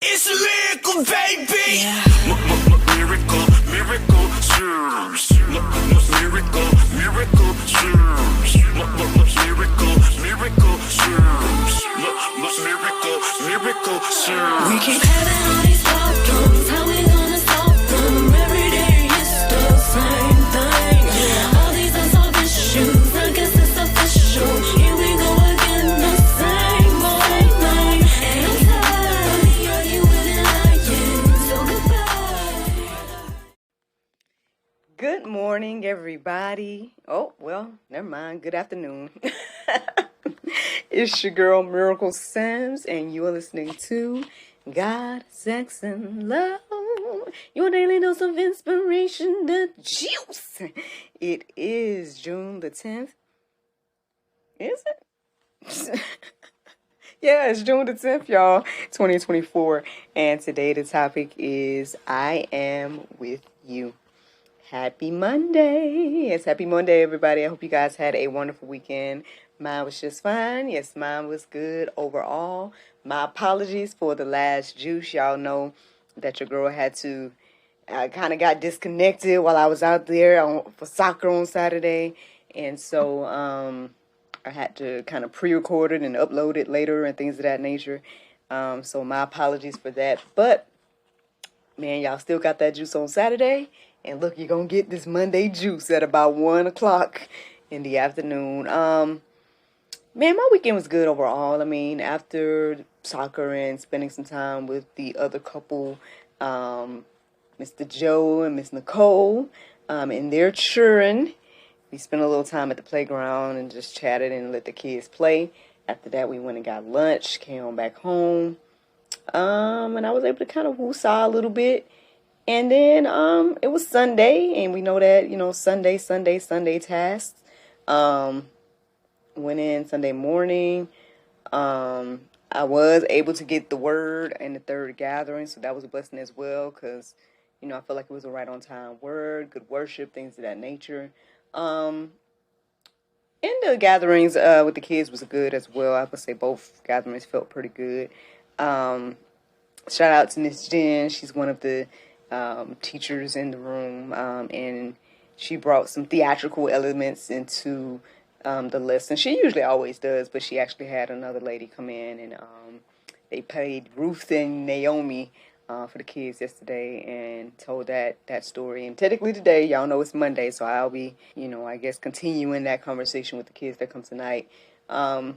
It's a miracle, baby. Yeah. Miracle, miracle, serves. Miracle, miracle, serves. Miracle, miracle, serves. Miracle, miracle, serves. We keep having all these problems. How we gonna solve them? Every day it's the same thing. All these unsolved issues, I guess it's official. Here we go again, the same old thing. And I'm tired of the arguing and lying. So goodbye. Good morning, everybody. Oh, well, never mind. Good afternoon. It's your girl, Miracle Sims, and you are listening to God, Sex, and Love. Your daily dose of inspiration, the juice. It is June the 10th. Is it? Yeah, it's June the 10th, y'all, 2024. And today the topic is I Am With You. Happy Monday. Yes, happy Monday, everybody. I hope you guys had a wonderful weekend. Mine was just fine. Yes, mine was good overall. My apologies for the last juice. Y'all know that your girl had to, kind of got disconnected while I was out there for soccer on Saturday. And so I had to kind of pre-record it and upload it later and things of that nature. So my apologies for that. But, man, y'all still got that juice on Saturday. And look, you're going to get this Monday juice at about 1 o'clock in the afternoon. Man, my weekend was good overall. I mean, after soccer and spending some time with the other couple, Mr. Joe and Miss Nicole, and their children, we spent a little time at the playground and just chatted and let the kids play. After that, we went and got lunch, came on back home, and I was able to kind of woo-saw a little bit. And then it was Sunday, and we know that, Sunday tasks. Went in Sunday morning. I was able to get the word in the third gathering, so that was a blessing as well, because, I felt like it was a right on time word, good worship, things of that nature. And the gatherings with the kids was good as well. I would say both gatherings felt pretty good. Shout out to Miss Jen. She's one of the teachers in the room, and she brought some theatrical elements into the lesson. She usually always does, but she actually had another lady come in, and they played Ruth and Naomi for the kids yesterday and told that story. And technically today, y'all know it's Monday, so I'll be, I guess continuing that conversation with the kids that come tonight. But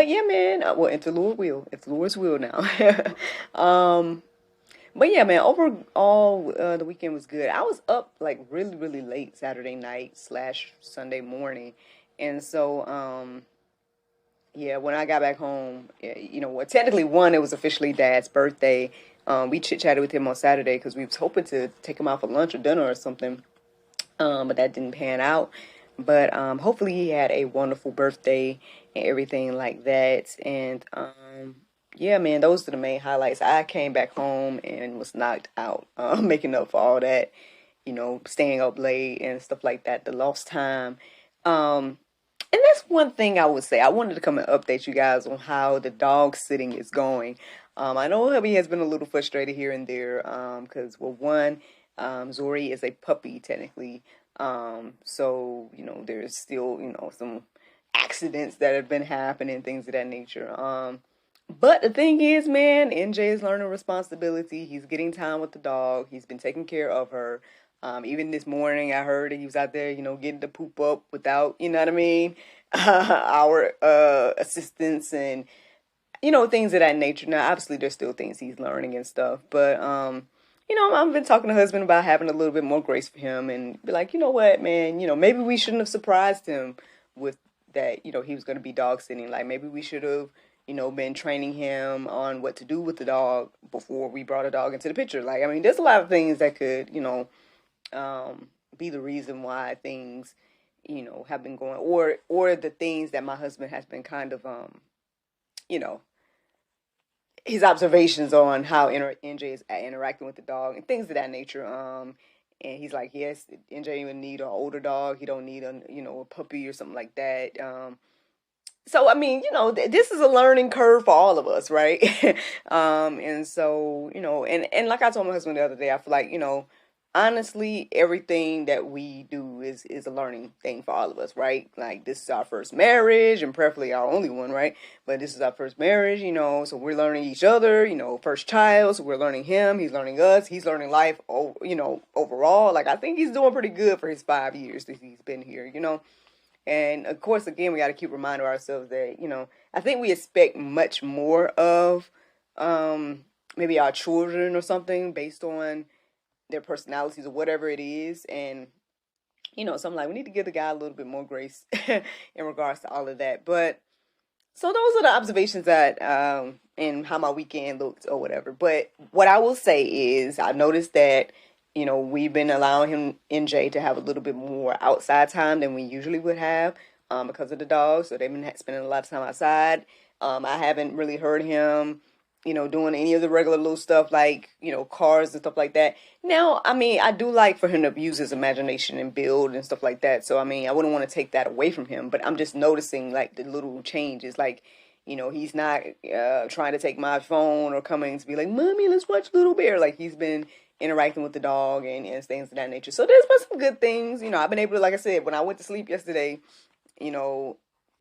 yeah, man, well, if the Lord's will now. But yeah, man, overall, the weekend was good. I was up like really, really late Saturday night / Sunday morning. And so, yeah, when I got back home, technically it was officially Dad's birthday. We chit-chatted with him on Saturday because we was hoping to take him out for lunch or dinner or something. But that didn't pan out. But hopefully he had a wonderful birthday and everything like that. And yeah, man, those are the main highlights. I came back home and was knocked out, making up for all that, staying up late and stuff like that, the lost time. And that's one thing I would say. I wanted to come and update you guys on how the dog sitting is going. I know hubby has been a little frustrated here and there because, well, one, Zori is a puppy technically. So, there's still, some accidents that have been happening, things of that nature. But the thing is, man, NJ is learning responsibility. He's getting time with the dog. He's been taking care of her. Even this morning, I heard that he was out there, getting the poop up without, our assistance and, things of that nature. Now, obviously, there's still things he's learning and stuff. But, I've been talking to husband about having a little bit more grace for him and be like, you know what, man, maybe we shouldn't have surprised him with that, he was going to be dog sitting. Like, maybe we should have, been training him on what to do with the dog before we brought a dog into the picture. Like, I mean, there's a lot of things that could, be the reason why things, have been going, or the things that my husband has been kind of, his observations on how NJ is interacting with the dog and things of that nature. And he's like, yes, NJ would need an older dog. He don't need a puppy or something like that. so I mean, this is a learning curve for all of us, right? And so, and like I told my husband the other day, I feel like, honestly, everything that we do is a learning thing for all of us, right? Like this is our first marriage and preferably our only one, right? But this is our first marriage, so we're learning each other, first child, so we're learning him, he's learning us, he's learning life, overall. Like I think he's doing pretty good for his 5 years that he's been here. And of course, again, we got to keep reminding ourselves that, I think we expect much more of maybe our children or something based on their personalities or whatever it is. And, so I'm like, we need to give the guy a little bit more grace in regards to all of that. But so those are the observations that, and how my weekend looked or whatever. But what I will say is I noticed that, we've been allowing him, NJ, to have a little bit more outside time than we usually would have because of the dogs. So they've been spending a lot of time outside. I haven't really heard him, doing any of the regular little stuff like, cars and stuff like that. Now, I mean, I do like for him to use his imagination and build and stuff like that. So, I mean, I wouldn't want to take that away from him, but I'm just noticing like the little changes. Like, he's not trying to take my phone or coming to be like, Mommy, let's watch Little Bear. Like, he's been interacting with the dog and things of that nature. So there's been some good things. I've been able to, like I said, when I went to sleep yesterday, it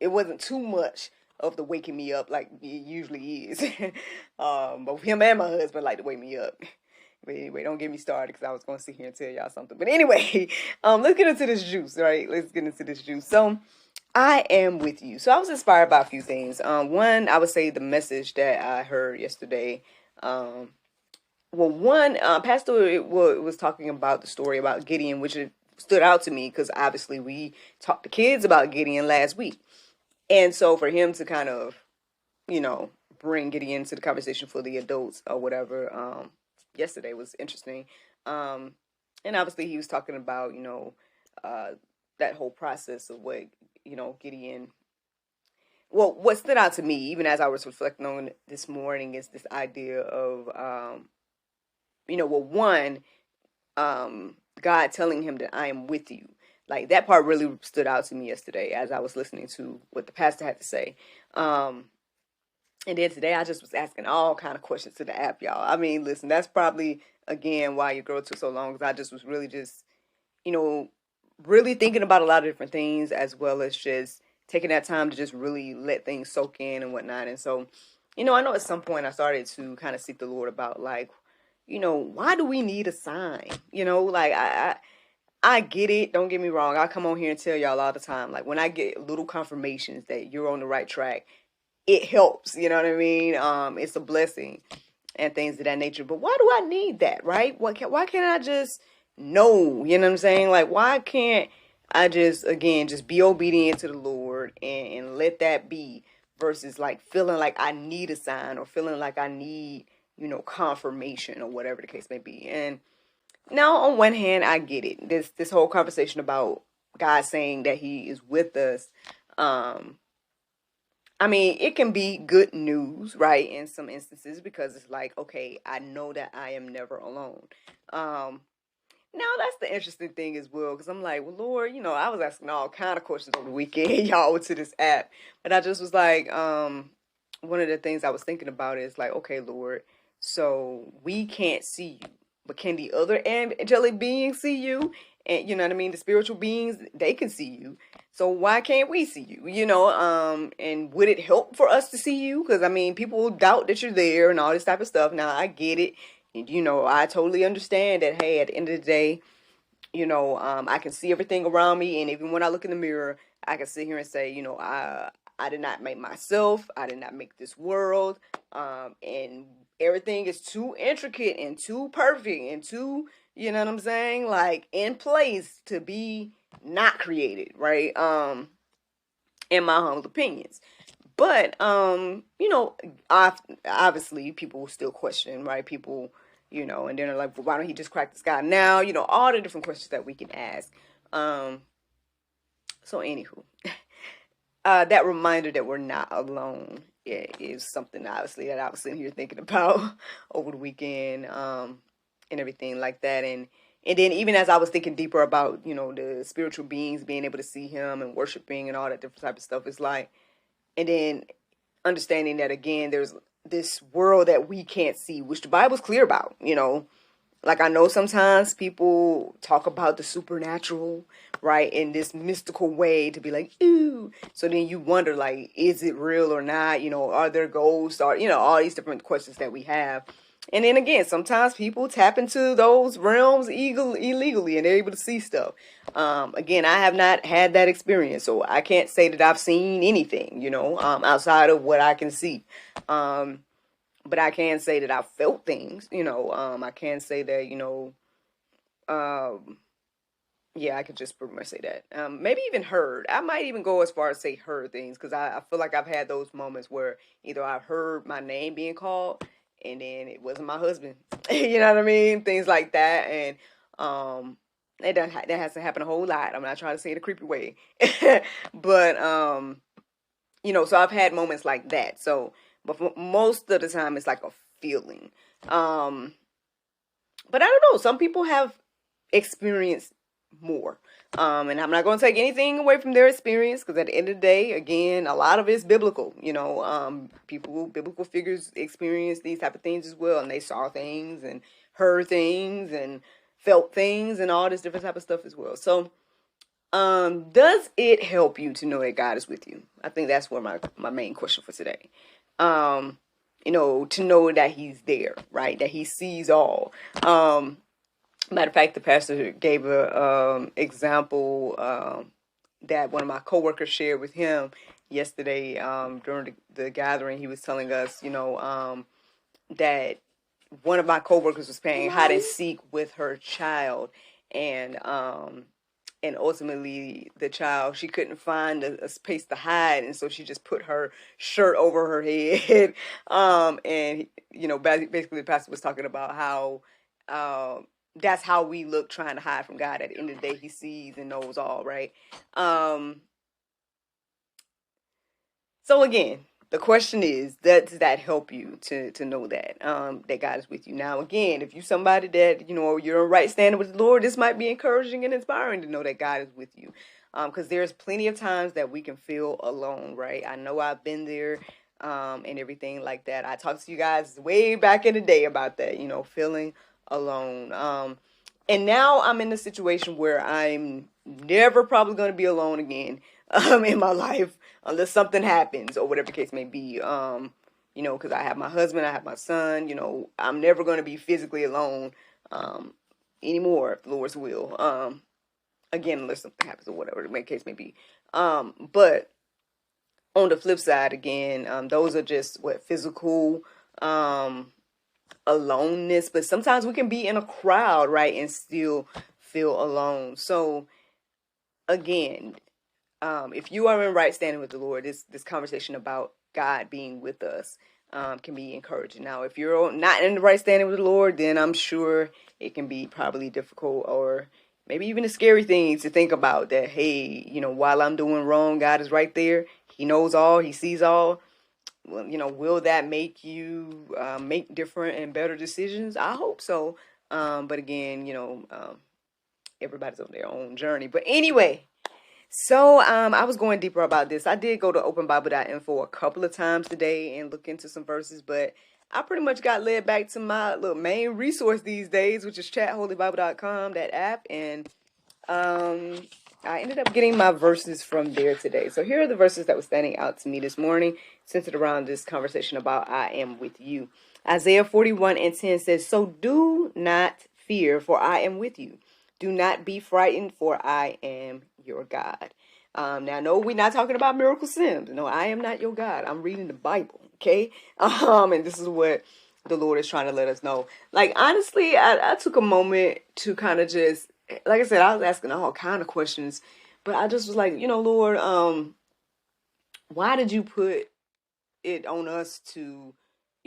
wasn't too much of the waking me up like it usually is. But him and my husband like to wake me up. But anyway, don't get me started because I was going to sit here and tell y'all something. But anyway, let's get into this juice, right? Let's get into this juice. So I am with you. So I was inspired by a few things. One, I would say the message that I heard yesterday. Pastor was talking about the story about Gideon, which it stood out to me because obviously we talked to kids about Gideon last week. And so for him to kind of, bring Gideon into the conversation for the adults or whatever, yesterday was interesting. And obviously he was talking about, that whole process of what, Gideon. Well, what stood out to me, even as I was reflecting on it this morning, is this idea of, God telling him that I am with you. Like that part really stood out to me yesterday as I was listening to what the pastor had to say. And then today I just was asking all kind of questions to the app, y'all. I mean, listen, that's probably, again, why your girl took so long, because I just was really just, really thinking about a lot of different things, as well as just taking that time to just really let things soak in and whatnot. And so, I know at some point I started to kind of seek the Lord about like, why do we need a sign? Like I get it. Don't get me wrong. I come on here and tell y'all all the time. Like when I get little confirmations that you're on the right track, it helps. You know what I mean? It's a blessing and things of that nature. But why do I need that? Right? Why can't I just know? You know what I'm saying? Like why can't I just be obedient to the Lord and let that be versus like feeling like I need a sign or feeling like I need, confirmation or whatever the case may be. And now, on one hand, I get it. This whole conversation about God saying that He is with us. I mean, it can be good news, right? In some instances, because it's like, okay, I know that I am never alone. Now that's the interesting thing as well, because I'm like, well, Lord, I was asking all kind of questions over the weekend, y'all, to this app, but I just was like, one of the things I was thinking about is like, okay, Lord, so we can't see you. But can the other angelic beings see you? And you know what I mean? The spiritual beings, they can see you. So why can't we see you? And would it help for us to see you? Because I mean, people doubt that you're there and all this type of stuff. Now I get it. And, I totally understand that, hey, at the end of the day, I can see everything around me. And even when I look in the mirror, I can sit here and say, I did not make myself. I did not make this world. And everything is too intricate and too perfect and too, you know what I'm saying? Like in place to be not created, right? In my humble opinions. But, obviously people still question, right? People, and then they're like, well, why don't he just crack the sky now? All the different questions that we can ask. So anywho, that reminder that we're not alone is something obviously that I was sitting here thinking about over the weekend, and everything like that. And then even as I was thinking deeper about, the spiritual beings being able to see him and worshiping and all that different type of stuff, it's like, And then understanding that, again, there's this world that we can't see, which the Bible's clear about, Like, I know sometimes people talk about the supernatural, right, in this mystical way to be like, ooh. So then you wonder, like, is it real or not? Are there ghosts? Or, all these different questions that we have. And then again, sometimes people tap into those realms illegally and they're able to see stuff. Again, I have not had that experience, so I can't say that I've seen anything, outside of what I can see. But I can say that I felt things, I can say that, yeah, I could just pretty much say that. Maybe even heard. I might even go as far as say heard things, because I feel like I've had those moments where either I've heard my name being called and then it wasn't my husband. You know what I mean? Things like that. And that hasn't happened a whole lot. I'm not trying to say it a creepy way. But, so I've had moments like that. So, but for most of the time, it's like a feeling. But I don't know. Some people have experienced more. And I'm not going to take anything away from their experience, because at the end of the day, again, a lot of it's biblical. Biblical figures experience these type of things as well, and they saw things and heard things and felt things and all this different type of stuff as well. So, does it help you to know that God is with you? I think that's where my main question for today. To know that He's there, right? That He sees all. Matter of fact, the pastor gave a example that one of my coworkers shared with him yesterday during the gathering. He was telling us, that one of my coworkers was playing hide and seek with her child, and ultimately the child, she couldn't find a space to hide, and so she just put her shirt over her head. And basically the pastor was talking about how that's how we look trying to hide from God. At the end of the day, He sees and knows all, right? So again, the question is, does that help you to know that that God is with you? Now, again, if you're somebody that, you're in right standing with the Lord, this might be encouraging and inspiring to know that God is with you. Because there's plenty of times that we can feel alone, right? I know I've been there and everything like that. I talked to you guys way back in the day about that, feeling alone. And now I'm in a situation where I'm never probably going to be alone again in my life, unless something happens or whatever the case may be. Because I have my husband, I have my son. I'm never going to be physically alone anymore, if the Lord's will. Again, unless something happens or whatever the case may be. But on the flip side, again, those are just physical aloneness. But sometimes we can be in a crowd, right, and still feel alone. So again, if you are in right standing with the Lord, this conversation about God being with us can be encouraging. Now, if you're not in the right standing with the Lord, then I'm sure it can be probably difficult, or maybe even a scary thing to think about, that, hey, while I'm doing wrong, God is right there. He knows all. He sees all. Well, will that make you make different and better decisions? I hope so. But again, everybody's on their own journey. But anyway, so I was going deeper about this. I did go to openbible.info a couple of times today and look into some verses, but I pretty much got led back to my little main resource these days, which is chatholybible.com, that app, and I ended up getting my verses from there today. So here are the verses that were standing out to me this morning, centered around this conversation about I am with you. Isaiah 41:10 says, "So do not fear, for I am with you. Do not be frightened, for I am your God." Now, no, we're not talking about Miracle Sims. No, I am not your God. I'm reading the Bible, okay? And this is what the Lord is trying to let us know. Like, honestly, I took a moment to kind of just, like I said, I was asking all kind of questions, but I just was like, Lord, why did you put it on us to,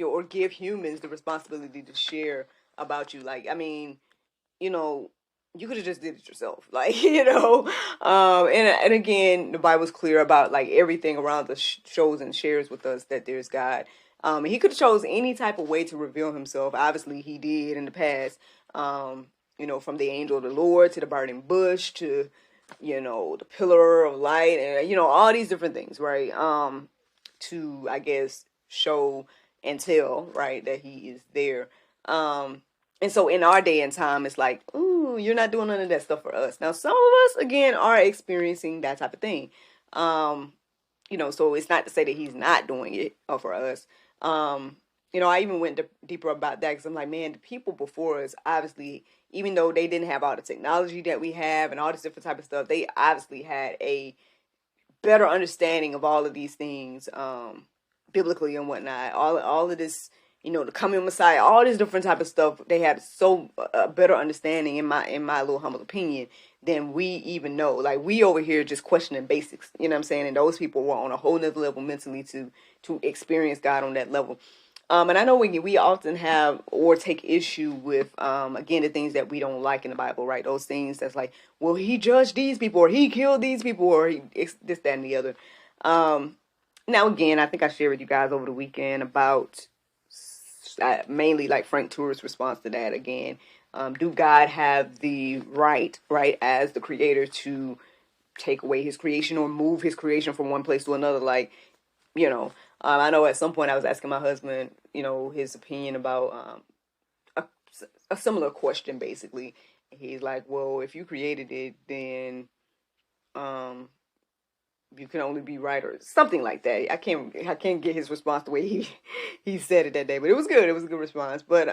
or give humans the responsibility to share about you? Like, I mean, you could have just did it yourself, like, and again, the Bible's clear about, like, everything around us shows and shares with us that there's God. He could have chose any type of way to reveal Himself. Obviously, He did in the past. From the angel of the Lord to the burning bush to, the pillar of light, and all these different things, right? to, I guess, show and tell, right, that he is there. And so in our day and time, it's like, ooh, you're not doing none of that stuff for us. Now, some of us, again, are experiencing that type of thing. So it's not to say that he's not doing it for us. I even went deeper about that because I'm like, man, the people before us, obviously, even though they didn't have all the technology that we have and all this different type of stuff, they obviously had a better understanding of all of these things, biblically and whatnot. All of this, the coming Messiah, all this different type of stuff. They had so a better understanding, in my little humble opinion, than we even know. Like, we over here just questioning basics. You know what I'm saying? And those people were on a whole nother level mentally to experience God on that level. And I know we often have or take issue with, again, the things that we don't like in the Bible, right? Those things that's like, well, he judged these people, or he killed these people, or he this, that, and the other. Now, again, I think I shared with you guys over the weekend about mainly like Frank Tour's response to that. Again, do God have the right, as the creator, to take away his creation or move his creation from one place to another? Like, I know at some point I was asking my husband, his opinion about a similar question, basically. He's like, well, if you created it, then you can only be right, or something like that. I can't get his response the way he said it that day, but it was good. It was a good response. But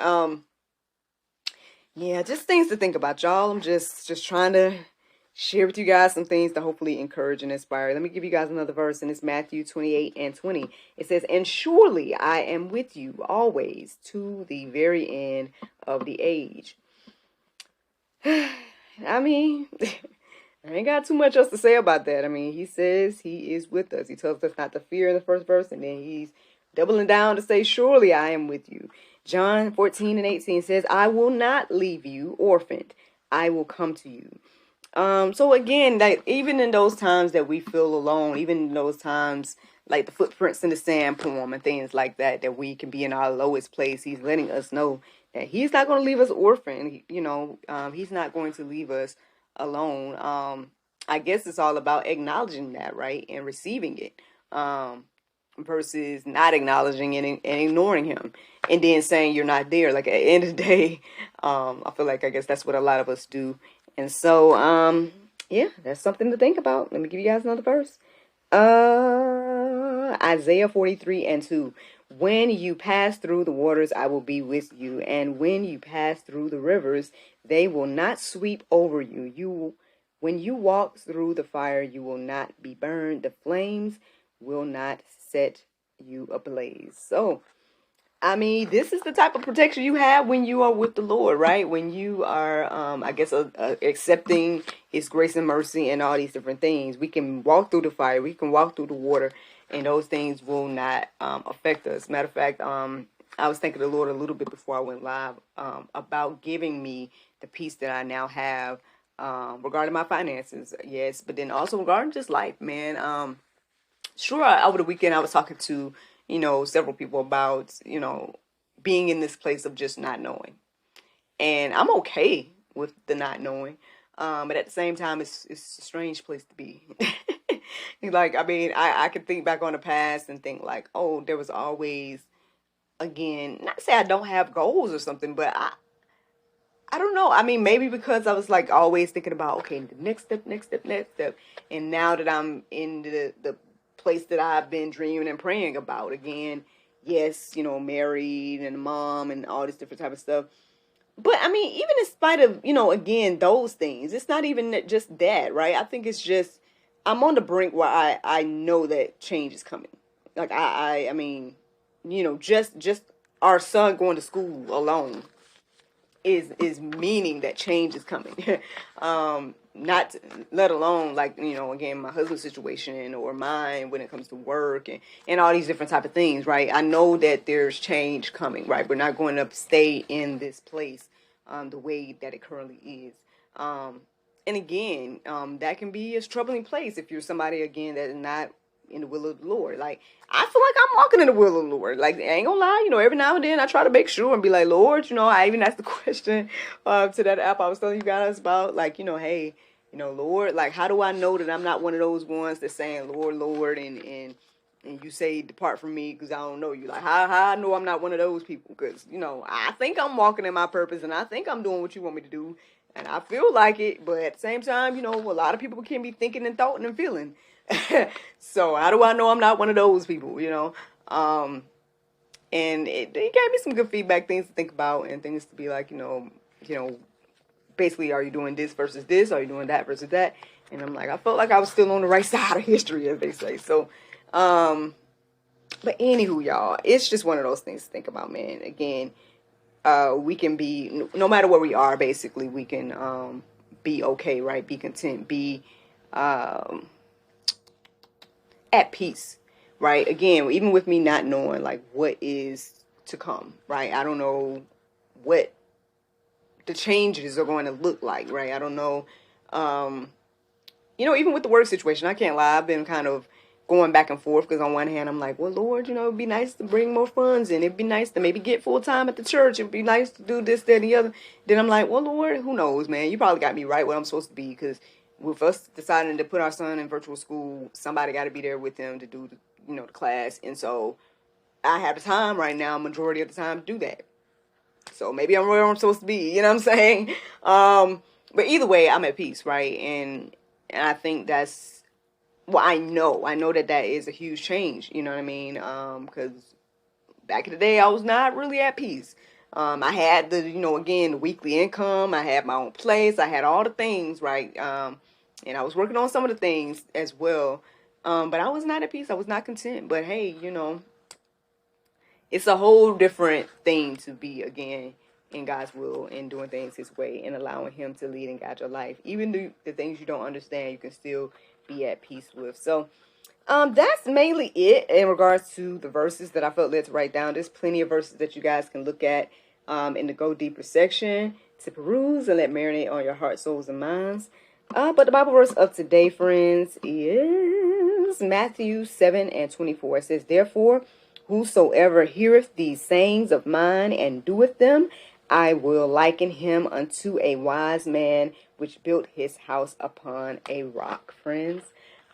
yeah, just things to think about, y'all. I'm just trying to share with you guys some things to hopefully encourage and inspire. Let me give you guys another verse, and it's Matthew 28:20. It says, "And surely I am with you always to the very end of the age." I mean, I ain't got too much else to say about that. I mean, he says he is with us. He tells us not to fear in the first verse, and then he's doubling down to say, surely I am with you. John 14:18 says, I will not leave you orphaned. I will come to you. So again, like, even in those times that we feel alone, even in those times like the footprints in the sand poem and things like that, that we can be in our lowest place, he's letting us know that he's not going to leave us orphaned. He's not going to leave us alone. I guess it's all about acknowledging that, right, and receiving it, versus not acknowledging it and ignoring him, and then saying you're not there. Like, at the end of the day, I feel like, I guess that's what a lot of us do. And so, yeah, that's something to think about. Let me give you guys another verse. Isaiah 43:2. When you pass through the waters, I will be with you. And when you pass through the rivers, they will not sweep over you. When you walk through the fire, you will not be burned. The flames will not set you ablaze. So, I mean, this is the type of protection you have when you are with the Lord, right? When you are, accepting his grace and mercy and all these different things. We can walk through the fire. We can walk through the water, and those things will not affect us. Matter of fact, I was thanking the Lord a little bit before I went live about giving me the peace that I now have regarding my finances. Yes, but then also regarding just life, man. Sure, over the weekend I was talking to, several people about, being in this place of just not knowing. And I'm okay with the not knowing. But at the same time, it's a strange place to be. Like, I mean, I could think back on the past and think like, oh, there was always, again, not to say I don't have goals or something, but I don't know. I mean, maybe because I was like always thinking about, okay, the next step. And now that I'm in the place that I've been dreaming and praying about, again, yes, married and a mom and all this different type of stuff. But I mean, even in spite of, again, those things, it's not even just that, right? I think it's just, I'm on the brink where I know that change is coming. Like, I mean, just our son going to school alone is meaning that change is coming. Not let alone, like, again, my husband's situation or mine when it comes to work and all these different type of things, right? I know that there's change coming, right? We're not going to stay in this place the way that it currently is. And again, that can be a troubling place if you're somebody, again, that is not in the will of the Lord. Like, I feel like I'm walking in the will of the Lord. Like, I ain't gonna lie, every now and then I try to make sure and be like, Lord, I even asked the question to that app I was telling you guys about, like, hey, Lord, like, how do I know that I'm not one of those ones that's saying, Lord, Lord, and and you say, depart from me because I don't know you. Like, how I know I'm not one of those people? Because, I think I'm walking in my purpose and I think I'm doing what you want me to do. And I feel like it. But at the same time, a lot of people can be thinking and thoughting and feeling. So how do I know I'm not one of those people, And it gave me some good feedback, things to think about and things to be like, basically, are you doing this versus this? Are you doing that versus that? And I'm like, I felt like I was still on the right side of history, as they say. So, but anywho, y'all, it's just one of those things to think about, man. Again, we can be, no matter where we are, basically, we can be okay, right? Be content, be at peace, right? Again, even with me not knowing, like, what is to come, right? I don't know what the changes are going to look like, right? I don't know. Even with the work situation, I can't lie. I've been kind of going back and forth because on one hand, I'm like, well, Lord, it'd be nice to bring more funds in. It'd be nice to maybe get full time at the church. It'd be nice to do this, that, and the other. Then I'm like, well, Lord, who knows, man? You probably got me right where I'm supposed to be because with us deciding to put our son in virtual school, somebody got to be there with him to do, the class. And so I have the time right now, majority of the time, to do that. So maybe I'm where I'm supposed to be, you know what I'm saying? But either way, I'm at peace, right? And I think that's, well, I know that is a huge change, you know what I mean? Because back in the day, I was not really at peace. I had the, again, the weekly income. I had my own place. I had all the things, right? And I was working on some of the things as well. But I was not at peace. I was not content. But hey, it's a whole different thing to be, again, in God's will and doing things His way and allowing Him to lead and guide your life. Even the things you don't understand, you can still be at peace with. So that's mainly it in regards to the verses that I felt led to write down. There's plenty of verses that you guys can look at in the Go Deeper section to peruse and let marinate on your heart, souls, and minds. But the Bible verse of today, friends, is Matthew 7:24. It says, therefore, whosoever heareth these sayings of mine and doeth them, I will liken him unto a wise man which built his house upon a rock. Friends,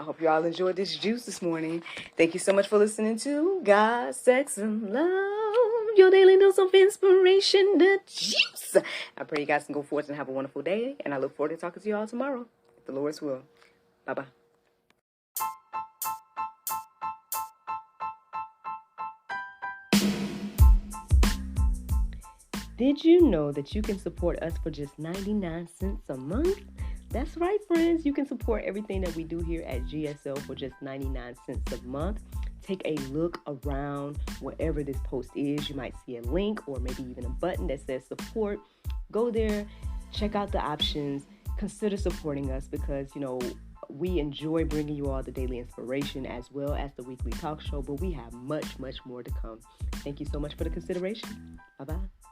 I hope you all enjoyed this juice this morning. Thank you so much for listening to God, Sex, and Love, your daily dose of inspiration, the juice. I pray you guys can go forth and have a wonderful day, and I look forward to talking to you all tomorrow, if the Lord's will. Bye-bye. Did you know that you can support us for just 99 cents a month? That's right, friends. You can support everything that we do here at GSL for just 99 cents a month. Take a look around wherever this post is. You might see a link or maybe even a button that says support. Go there, check out the options, consider supporting us because, we enjoy bringing you all the daily inspiration as well as the weekly talk show, but we have much, much more to come. Thank you so much for the consideration. Bye-bye.